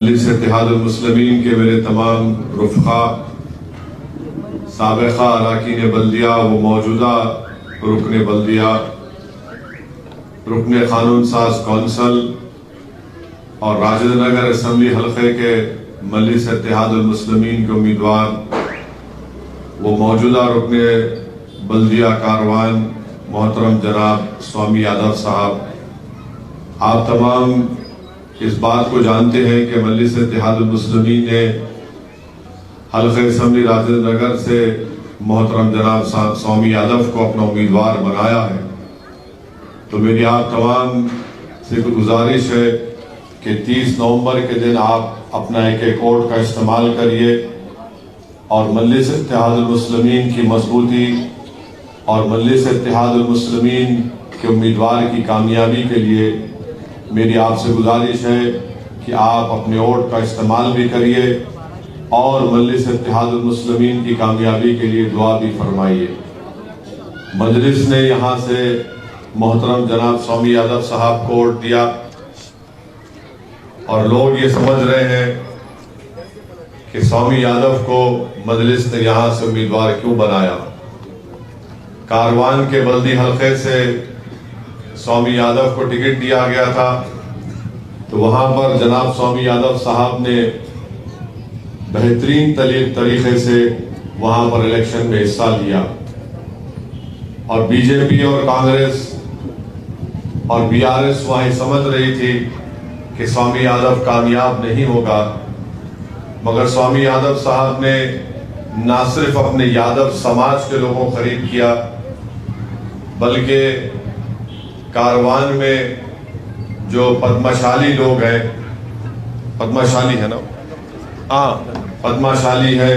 مجلس اتحاد المسلمین کے میرے تمام رفقا، سابقہ اراکین بلدیہ و موجودہ رکن بلدیہ، رکن قانون ساز کونسل اور راشد نگر اسمبلی حلقے کے مجلس اتحاد المسلمین کے امیدوار وہ موجودہ رکن بلدیہ کاروان محترم جناب سوامی یادو صاحب، آپ تمام اس بات کو جانتے ہیں کہ مجلس اتحاد المسلمین نے حلقہ اسمبلی راشد نگر سے محترم جناب سوامی یادو کو اپنا امیدوار بنایا ہے۔ تو میری آپ تمام سے گزارش ہے کہ 30 نومبر کے دن آپ اپنا ایک ووٹ کا استعمال کریے اور مجلس اتحاد المسلمین کی مضبوطی اور مجلس اتحاد المسلمین کے امیدوار کی کامیابی کے لیے میری آپ سے گزارش ہے کہ آپ اپنے ووٹ کا استعمال بھی کریے اور مجلس اتحاد المسلمین کی کامیابی کے لیے دعا بھی فرمائیے۔ مجلس نے یہاں سے محترم جناب سوامی یادو صاحب کو ووٹ دیا اور لوگ یہ سمجھ رہے ہیں کہ سوامی یادو کو مجلس نے یہاں سے امیدوار کیوں بنایا۔ کاروان کے بلدی حلقے سے سوامی یادو کو ٹکٹ دیا گیا تھا، تو وہاں پر جناب سوامی یادو صاحب نے بہترین طریقے سے وہاں پر الیکشن میں حصہ لیا اور بی جے پی اور کانگریس اور بی آر ایس وہاں سمجھ رہی تھی کہ سوامی یادو کامیاب نہیں ہوگا، مگر سوامی یادو صاحب نے نہ صرف اپنے یادو سماج کے لوگوں کو قریب کیا بلکہ کاروان میں جو پدمشالی لوگ ہیں، پدمشالی ہے نا، پدمشالی ہے،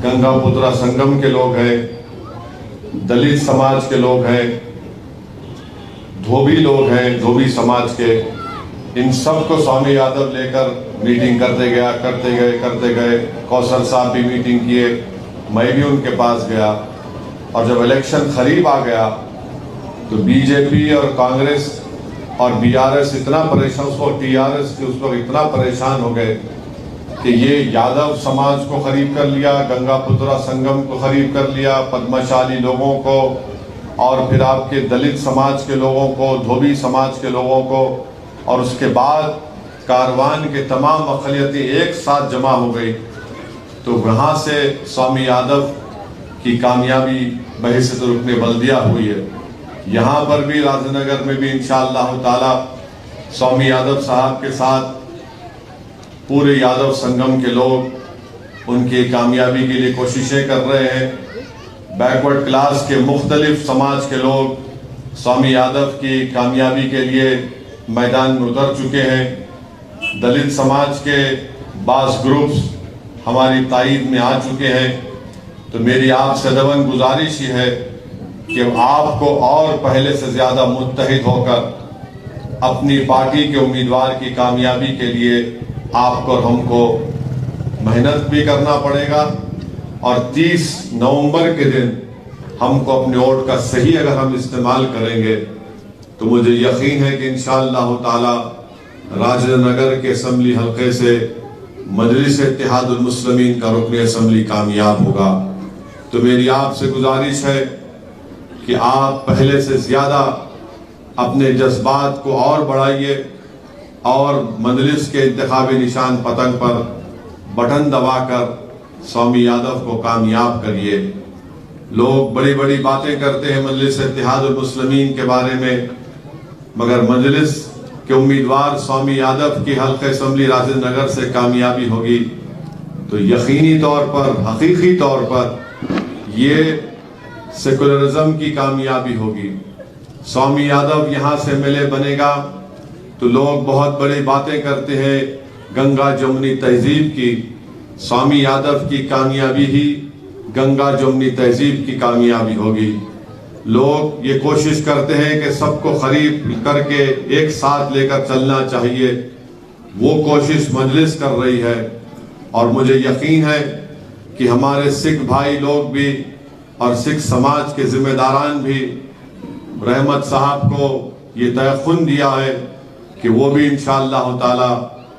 گنگا پترا سنگم کے لوگ ہیں، دلت سماج کے لوگ ہیں، دھوبی لوگ ہیں، دھوبی سماج کے، ان سب کو سوامی یادو لے کر میٹنگ کرتے گئے۔ کوثر صاحب بھی میٹنگ کیے، میں بھی ان کے پاس گیا، اور جب الیکشن قریب آ گیا تو بی جے پی اور کانگریس اور بی آر ایس اتنا پریشان، اس وقت ٹی آر ایس اتنا پریشان ہو گئے کہ یہ یادو سماج کو قریب کر لیا، گنگا پترا سنگم کو قریب کر لیا، پدمشالی لوگوں کو، اور پھر آپ کے دلت سماج کے لوگوں کو، دھوبی سماج کے لوگوں کو، اور اس کے بعد کاروان کے تمام اقلیتیں ایک ساتھ جمع ہو گئی۔ تو وہاں سے سوامی یادو کی کامیابی بحیثیت رکن بلدیہ ہوئی ہے۔ یہاں پر بھی راشد نگر میں بھی انشاءاللہ تعالی سوامی یادو صاحب کے ساتھ پورے یادو سنگم کے لوگ ان کی کامیابی کے لیے کوششیں کر رہے ہیں۔ بیکورڈ کلاس کے مختلف سماج کے لوگ سوامی یادو کی کامیابی کے لیے میدان میں اتر چکے ہیں۔ دلت سماج کے بعض گروپس ہماری تائید میں آ چکے ہیں۔ تو میری آپ سے ادباً گزارش یہ ہے کہ آپ کو اور پہلے سے زیادہ متحد ہو کر اپنی پارٹی کے امیدوار کی کامیابی کے لیے آپ کو اور ہم کو محنت بھی کرنا پڑے گا، اور 30 نومبر کے دن ہم کو اپنے ووٹ کا صحیح اگر ہم استعمال کریں گے تو مجھے یقین ہے کہ انشاءاللہ تعالی راشد نگر کے اسمبلی حلقے سے مجلس اتحاد المسلمین کا رکن اسمبلی کامیاب ہوگا۔ تو میری آپ سے گزارش ہے کہ آپ پہلے سے زیادہ اپنے جذبات کو اور بڑھائیے اور مجلس کے انتخابی نشان پتنگ پر بٹن دبا کر سوامی یادو کو کامیاب کریے۔ لوگ بڑی بڑی باتیں کرتے ہیں مجلس اتحاد المسلمین کے بارے میں، مگر مجلس کے امیدوار سوامی یادو کی حلقہ اسمبلی راشد نگر سے کامیابی ہوگی تو یقینی طور پر، حقیقی طور پر یہ سیکولرزم کی کامیابی ہوگی۔ سوامی یادو یہاں سے ایم ایل اے بنے گا تو لوگ بہت بڑی باتیں کرتے ہیں گنگا جمنی تہذیب کی، سوامی یادو کی کامیابی ہی گنگا جمنی تہذیب کی کامیابی ہوگی۔ لوگ یہ کوشش کرتے ہیں کہ سب کو قریب کر کے ایک ساتھ لے کر چلنا چاہیے، وہ کوشش مجلس کر رہی ہے، اور مجھے یقین ہے کہ ہمارے سکھ بھائی لوگ بھی اور سکھ سماج کے ذمہ داران بھی رحمت صاحب کو یہ تیقن دیا ہے کہ وہ بھی انشاءاللہ تعالی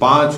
5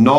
9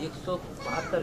172।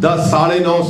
10 9.5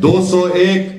201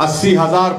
80,000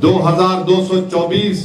2,224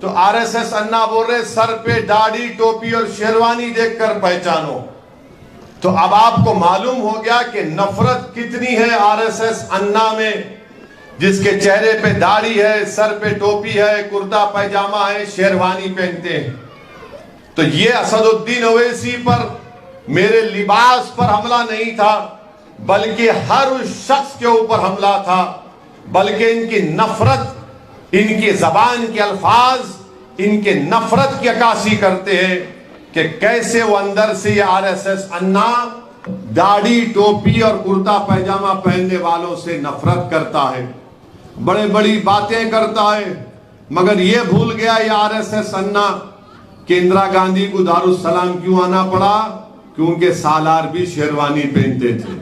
تو آر ایس ایس انا بول رہے سر پہ داڑھی ٹوپی اور شیروانی دیکھ کر پہچانو. تو اب آپ کو معلوم ہو گیا کہ نفرت کتنی ہے آر ایس ایس انا میں، جس کے چہرے پہ داڑھی ہے، سر پہ ٹوپی ہے، کرتا پیجامہ ہے، شیروانی پہنتے ہیں. تو یہ اسد الدین اویسی پر، میرے لباس پر حملہ نہیں تھا، بلکہ ہر اس شخص کے اوپر حملہ تھا. بلکہ ان کی نفرت، ان کی زبان کے الفاظ ان کے نفرت کی عکاسی کرتے ہیں کہ کیسے وہ اندر سے یہ آر ایس ایس انا داڑھی ٹوپی اور کرتا پیجامہ پہننے والوں سے نفرت کرتا ہے، بڑے بڑی باتیں کرتا ہے. مگر یہ بھول گیا یہ آر ایس ایس انا کہ اندرا گاندھی کو دارالسلام کیوں آنا پڑا؟ کیونکہ سالار بھی شیروانی پہنتے تھے.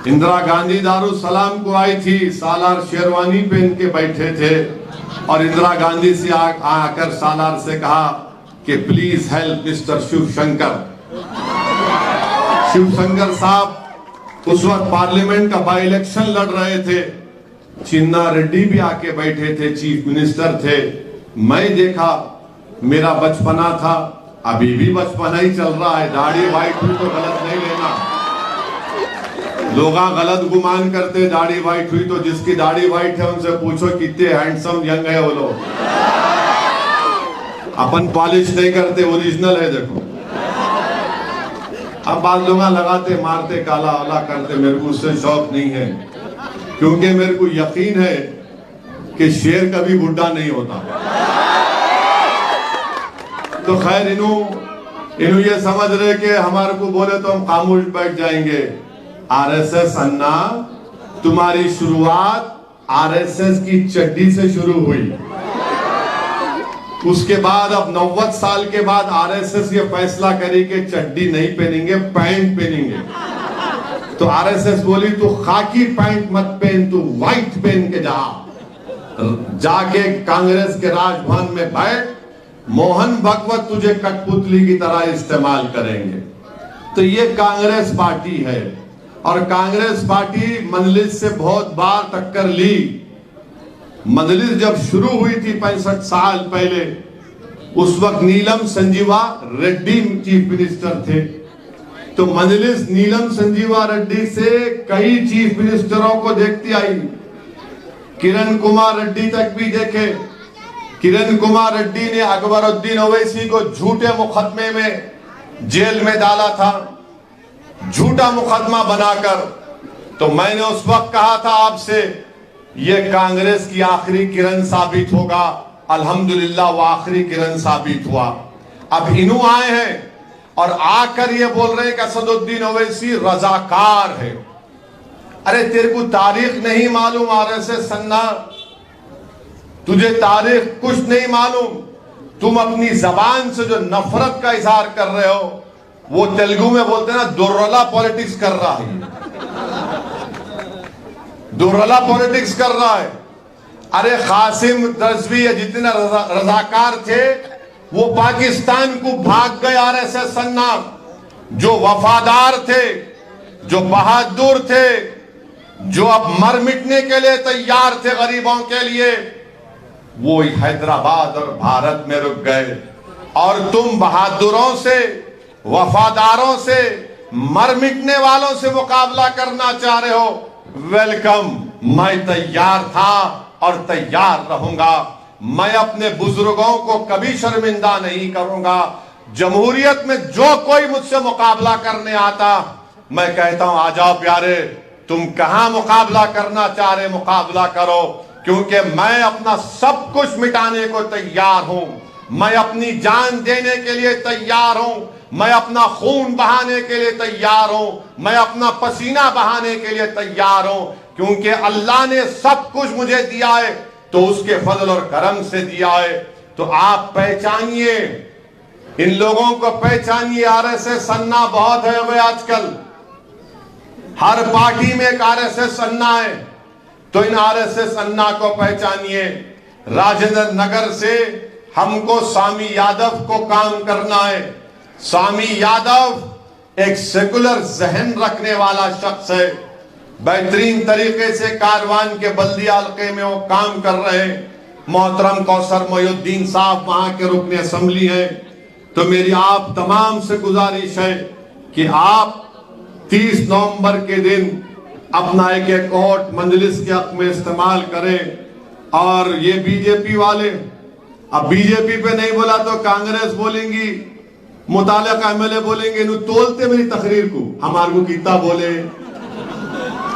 اندرا گاندھی دارالسلام کو آئی تھی، سالار شیروانی پہن کے بیٹھے تھے، اور اندرا گاندھی سے آ کر سالار سے کہا کہ please help mister Shiv Shankar. Shiv Shankar صاحب اس وقت پارلیمنٹ کا بائی الیکشن لڑ رہے تھے. چنا ریڈی بھی آ کے بیٹھے تھے، چیف منسٹر تھے. میں دیکھا، میرا بچپنا تھا، ابھی بھی بچپنا ہی چل رہا ہے. داڑھی وائٹ ہوئی تو غلط نہیں لینا. لوگاں غلط گمان کرتے داڑھی وائٹ ہوئی تو. جس کی داڑھی وائٹ ہے ان سے پوچھو کتنے ہینڈسم ینگ ہے وہ لوگ. اپن پالش نہیں کرتے، اوریجنل ہے. دیکھو اب بعض لوگاں لگاتے مارتے کالا اولا کرتے. میرے کو اس سے شوق نہیں ہے، کیونکہ میرے کو یقین ہے کہ شیر کبھی بڈھا نہیں ہوتا. تو خیر انہوں یہ سمجھ رہے کہ ہمارے کو بولے تو ہم خاموش بیٹھ جائیں گے. آر ایس ایس انا، تمہاری شروعات آر ایس ایس کی چڈی سے شروع ہوئی. اس کے بعد اب 90 سال کے بعد آر ایس ایس یہ فیصلہ کری کہ چڈی نہیں پہنیں گے، پینٹ پہنیں گے. تو آر ایس ایس بولی تو خاکی پینٹ مت پہن، تو وائٹ پہن کے جا کے کانگریس کے راج بھون میں بیٹھ. موہن بھگوت تجھے کٹ پتلی کی طرح استعمال کریں گے. تو یہ کانگریس پارٹی ہے، اور کانگریس پارٹی مجلس سے بہت بار ٹکر لی. مجلس جب شروع ہوئی تھی 65 سال پہلے، اس وقت نیلم سنجیوا ریڈی چیف منسٹر تھے. تو مجلس نیلم سنجیوا ریڈی سے کئی چیف منسٹروں کو دیکھتی آئی. کرن کمار ریڈی تک بھی دیکھے. کرن کمار ریڈی نے اکبر الدین اویسی کو جھوٹے مقدمے میں جیل میں ڈالا تھا، جھوٹا مقدمہ بنا کر. تو میں نے اس وقت کہا تھا آپ سے، یہ کانگریس کی آخری کرن ثابت ہوگا. الحمدللہ وہ آخری کرن ثابت ہوا. اب انہوں آئے ہیں اور آ کر یہ بول رہے ہیں کہ اسد الدین اویسی رضاکار ہے. ارے تیرے کو تاریخ نہیں معلوم آر ایس ایس انا، تجھے تاریخ کچھ نہیں معلوم. تم اپنی زبان سے جو نفرت کا اظہار کر رہے ہو، وہ تیلگو میں بولتے ہیں نا، دورلا پولیٹکس کر رہا ہے. دورلا پولیٹکس کر رہا ہے. ارے قاسم رضوی جتنے رضاکار تھے وہ پاکستان کو بھاگ گئے. آر ایس ایس انا جو وفادار تھے، جو بہادر تھے، جو اب مر مٹنے کے لیے تیار تھے غریبوں کے لیے، وہ حیدرآباد اور بھارت میں رک گئے. اور تم بہادروں سے، وفاداروں سے، مر مٹنے والوں سے مقابلہ کرنا چاہ رہے ہو. ویلکم. میں تیار تھا اور تیار رہوں گا. میں اپنے بزرگوں کو کبھی شرمندہ نہیں کروں گا. جمہوریت میں جو کوئی مجھ سے مقابلہ کرنے آتا، میں کہتا ہوں آ جاؤ پیارے، تم کہاں مقابلہ کرنا چاہ رہے مقابلہ کرو، کیونکہ میں اپنا سب کچھ مٹانے کو تیار ہوں. میں اپنی جان دینے کے لیے تیار ہوں. میں اپنا خون بہانے کے لیے تیار ہوں. میں اپنا پسینہ بہانے کے لیے تیار ہوں. کیونکہ اللہ نے سب کچھ مجھے دیا ہے تو اس کے فضل اور کرم سے دیا ہے. تو آپ پہچانیے، ان لوگوں کو پہچانیے. آر ایس ایس انا بہت ہے ہوئے آج کل، ہر پارٹی میں ایک آر ایس ایس انا ہے. تو ان آر ایس ایس انا کو پہچانیے. راجندر نگر سے ہم کو سامی یادو کو کام کرنا ہے. سامی یادو ایک سیکولر ذہن رکھنے والا شخص ہے. بہترین طریقے سے کاروان کے بلدیہ حلقے میں وہ کام کر رہے ہیں. محترم کوثر محی الدین صاحب وہاں کے رکن اسمبلی ہیں. تو میری آپ تمام سے گزارش ہے کہ آپ 30 نومبر کے دن اپنا ایک ووٹ مجلس کے حق میں استعمال کریں. اور یہ بی جے پی والے اب بی جے پی پہ نہیں بولا تو کانگریس بولیں گی, متعلقہ ایم ایل اے بولیں گے. انہوں تولتے میری تقریر کو, ہمارے کو کتنا بولے,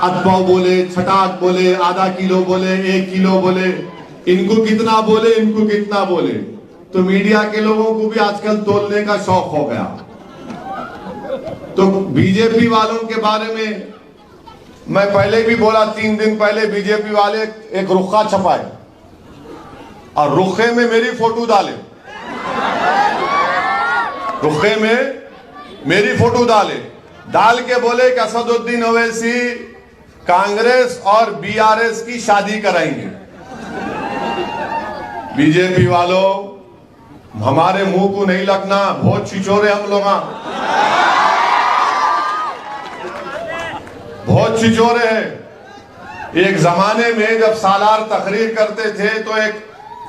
اتپاؤ بولے, چھٹاک بولے, آدھا کلو بولے, 1 کلو بولے, ان کو کتنا بولے, ان کو کتنا بولے. تو میڈیا کے لوگوں کو بھی آج کل تولنے کا شوق ہو گیا. تو بی جے پی والوں کے بارے میں پہلے بھی بولا, 3 دن پہلے بی جے پی والے ایک رخہ چھپائے اور رخے میں میری فوٹو ڈالے, رخے میں میری فوٹو ڈال کے بولے کہ اسد الدین اویسی کانگریس اور بی آر ایس کی شادی کرائیں گے. بی جے پی والوں, ہمارے منہ کو نہیں لگنا, بہت چھچورے ہم لوگ, بہت چھچورے ہیں. ایک زمانے میں جب سالار تقریر کرتے تھے تو ایک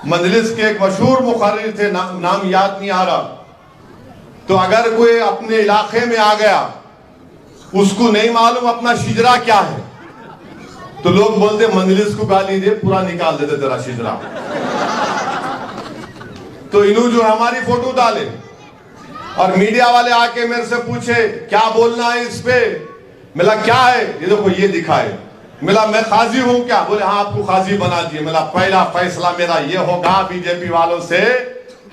مجلس کے ایک مشہور مقرر تھے, نام یاد نہیں آ رہا, تو اگر کوئی اپنے علاقے میں آ گیا, اس کو نہیں معلوم اپنا شجرا کیا ہے, تو لوگ بولتے مجلس کو گالی دے, پورا نکال دیتے تیرا شجرا. تو انہوں جو ہماری فوٹو ڈالے اور میڈیا والے آ کے میرے سے پوچھے کیا بولنا ہے اس پہ. ملا کیا ہے, یہ دیکھو یہ دکھائے. ملا میں قاضی ہوں کیا, بولے ہاں آپ کو قاضی بنا دیے. ملا پہلا فیصلہ میرا یہ ہوگا بی جے پی والوں سے,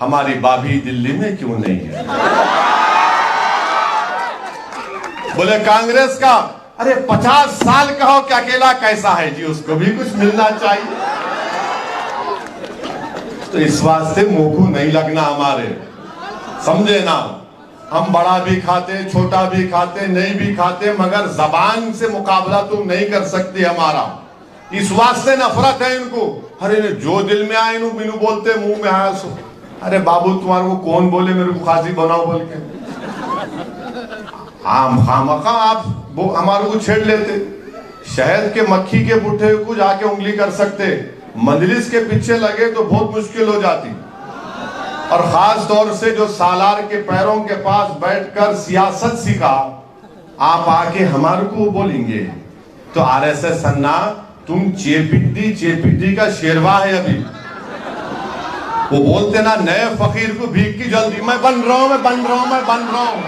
ہماری بابی دلی میں کیوں نہیں ہے. بولے کانگریس کا, ارے 50 سال کا ہو کہ اکیلا کیسا ہے جی, اس کو بھی کچھ ملنا چاہیے. تو اس واسطے منہ کو نہیں لگنا ہمارے, سمجھے نا. ہم بڑا بھی کھاتے, چھوٹا بھی کھاتے, نہیں بھی کھاتے, مگر زبان سے مقابلہ تم نہیں کر سکتے ہمارا. اس واسطے نفرت ہے ان کو. ارے جو دل میں آئے انہوں بولتے, منہ میں آیا سو. ارے بابو تمہارے کو کون بولے میرے کو قاضی بناؤ بول کے. خامخواہ آپ ہمارے کو چھیڑ لیتے. شہد کے مکھی کے بٹھے کو جا کے انگلی کر سکتے, مجلس کے پیچھے لگے تو بہت مشکل ہو جاتی. اور خاص طور سے جو سالار کے پیروں کے پاس بیٹھ کر سیاست سیکھا, آپ آ کے ہمارے کو بولیں گے. تو آر ایس ایس سننا, تم چیپٹی کا شیروا ہے ابھی. وہ بولتے نا نئے فقیر کو بھیک کی جلدی, میں بن رہا ہوں.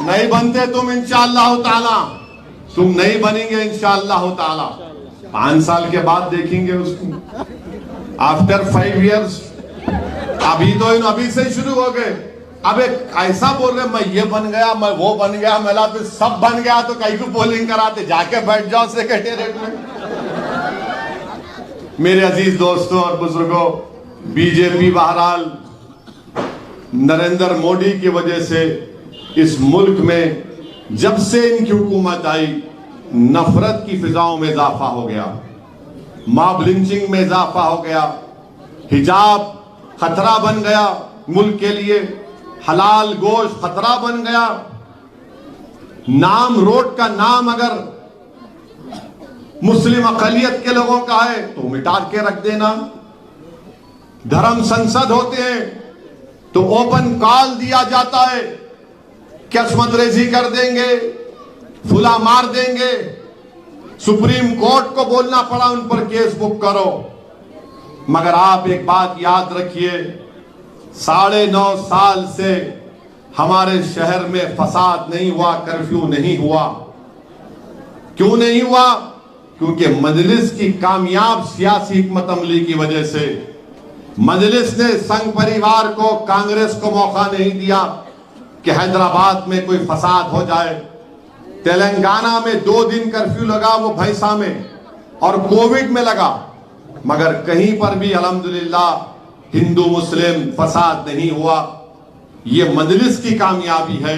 نہیں بنتے تم انشاءاللہ تعالی, تم نہیں بنیں گے انشاءاللہ تعالی. 5 سال کے بعد دیکھیں گے اس کو, آفٹر 5 ایئرز. ابھی سے شروع ہو گئے. اب ایک ایسا بول رہے, میں یہ بن گیا, میں وہ بن گیا, میلا پھر سب بن گیا, تو کئی کو پولنگ کراتے, جا کے بیٹھ جاؤ سیکریٹریٹ میں. میرے عزیز دوستوں اور بزرگوں, بی جے پی بہرحال نریندر مودی کی وجہ سے اس ملک میں جب سے ان کی حکومت آئی نفرت کی فضاؤں میں اضافہ ہو گیا, ماب لنچنگ میں اضافہ ہو گیا, حجاب خطرہ بن گیا ملک کے لیے, حلال گوشت خطرہ بن گیا. نام روڈ کا نام اگر مسلم اقلیت کے لوگوں کا ہے تو مٹا کے رکھ دینا. دھرم سنسد ہوتے ہیں تو اوپن کال دیا جاتا ہے کہ عصمت ریزی کر دیں گے, پھلا مار دیں گے. سپریم کورٹ کو بولنا پڑا ان پر کیس بک کرو. مگر آپ ایک بات یاد رکھیے, 9.5 سال سے ہمارے شہر میں فساد نہیں ہوا, کرفیو نہیں ہوا. کیوں نہیں ہوا؟ کیونکہ مجلس کی کامیاب سیاسی حکمت عملی کی وجہ سے مجلس نے سنگ پریوار کو, کانگریس کو موقع نہیں دیا کہ حیدرآباد میں کوئی فساد ہو جائے. تلنگانہ میں 2 دن کرفیو لگا, وہ بھینسا میں, اور کووڈ میں لگا, مگر کہیں پر بھی الحمدللہ ہندو مسلم فساد نہیں ہوا. یہ مجلس کی کامیابی ہے.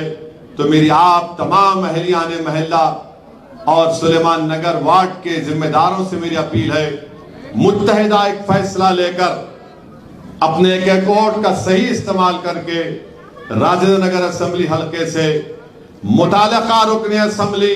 تو میری آپ تمام اہلیان محلہ اور سلیمان نگر وارڈ کے ذمہ داروں سے میری اپیل ہے, متحدہ ایک فیصلہ لے کر اپنے ایک ووٹ کا صحیح استعمال کر کے راجندر نگر اسمبلی حلقے سے متعلقہ رکن اسمبلی